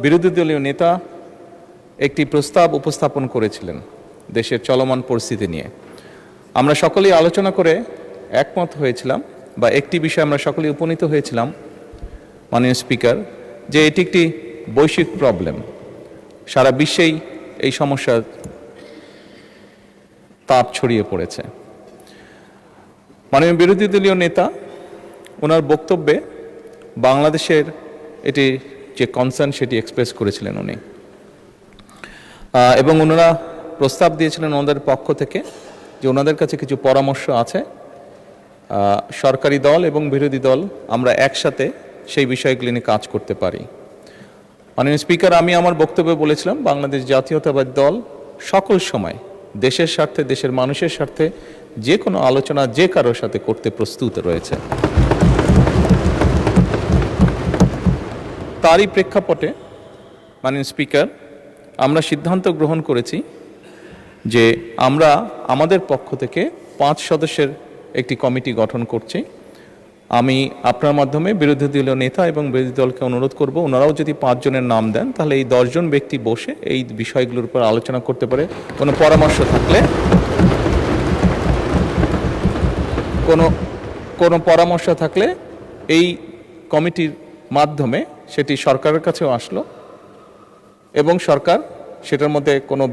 বিরোধী দলীয় নেতা একটি প্রস্তাব উপস্থাপন করেছিলেন দেশের চলমান পরিস্থিতি নিয়ে। আমরা সকলেই আলোচনা করে একমত হয়েছিলাম, বা একটি বিষয়ে আমরা সকলেই উপনীত হয়েছিলাম মাননীয় স্পিকার, যে এটি একটি বৈশ্বিক প্রবলেম। সারা বিশ্বেই এই সমস্যার তাপ ছড়িয়ে পড়েছে। মাননীয় বিরোধী দলীয় নেতা ওনার বক্তব্যে বাংলাদেশের এটি যে কনসার্ন সেটি এক্সপ্রেস করেছিলেন উনি, এবং ওনারা প্রস্তাব দিয়েছিলেন ওনাদের পক্ষ থেকে যে ওনাদের কাছে কিছু পরামর্শ আছে। সরকারি দল এবং বিরোধী দল আমরা একসাথে সেই বিষয়গুলি নিয়ে কাজ করতে পারি। মাননীয় স্পিকার, আমি আমার বক্তব্যে বলেছিলাম বাংলাদেশ জাতীয়তাবাদী দল সকল সময় দেশের স্বার্থে, দেশের মানুষের স্বার্থে যে কোনো আলোচনা যে কারোর সাথে করতে প্রস্তুত রয়েছে। তারই প্রেক্ষাপটে মাননীয় স্পিকার, আমরা সিদ্ধান্ত গ্রহণ করেছি যে আমরা আমাদের পক্ষ থেকে 5 সদস্যের একটি কমিটি গঠন করছি। আমি আপনার মাধ্যমে বিরোধী দলীয় নেতা এবং বিরোধী দলকে অনুরোধ করব, ওনারাও যদি 5 জনের নাম দেন তাহলে এই 10 জন ব্যক্তি বসে এই বিষয়গুলোর উপর আলোচনা করতে পারে। কোনো পরামর্শ থাকলে, কোনো পরামর্শ থাকলে এই কমিটির মাধ্যমে সেটি সরকারের কাছেও আসলো এবং সরকার সেটার মধ্যে কোনো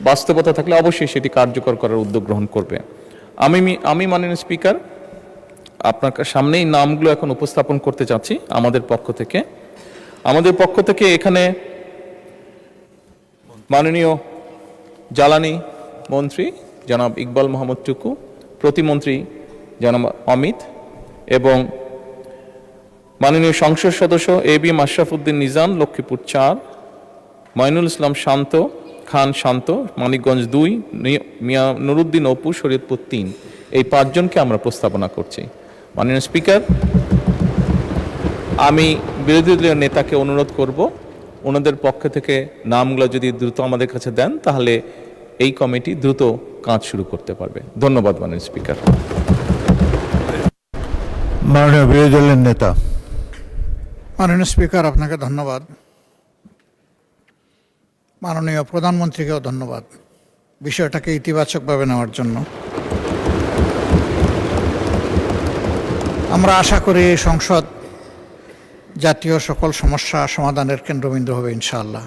বাস্তবতা থাকলে অবশ্যই সেটি কার্যকর করার উদ্যোগ গ্রহণ করবে। আমি মাননীয় স্পিকার আপনার সামনেই নামগুলো এখন উপস্থাপন করতে চাচ্ছি আমাদের পক্ষ থেকে এখানে মাননীয় জ্বালানি মন্ত্রী জনাব ইকবাল মোহাম্মদ টুকু, প্রতিমন্ত্রী জনাব অমিত, এবং মাননীয় সংসদ সদস্য এবি আশরাফ উদ্দিন নিজাম, লক্ষ্মীপুর 4, মঈনুল ইসলাম খান শান্ত, মানিকগঞ্জ 2, মিয়া নুরুদ্দিন অপু, শরীয়তপুর 3। এই 5 জনকে আমরা প্রস্তাবনা করছি। মাননীয় স্পিকার, আমি বিরোধী দলীয় নেতাকে অনুরোধ করব ওনাদের পক্ষ থেকে নামগুলো যদি দ্রুত আমাদের কাছে দেন তাহলে এই কমিটি দ্রুত কাজ শুরু করতে পারবে। ধন্যবাদ মাননীয় স্পিকার। মাননীয় বিরোধী দলের নেতা। মাননীয় স্পিকার, আপনাকে ধন্যবাদ। মাননীয় প্রধানমন্ত্রীকেও ধন্যবাদ বিষয়টাকে ইতিবাচকভাবে নেওয়ার জন্য। আমরা আশা করি সংসদ জাতীয় সকল সমস্যা সমাধানের কেন্দ্রবিন্দু হবে ইনশাআল্লাহ।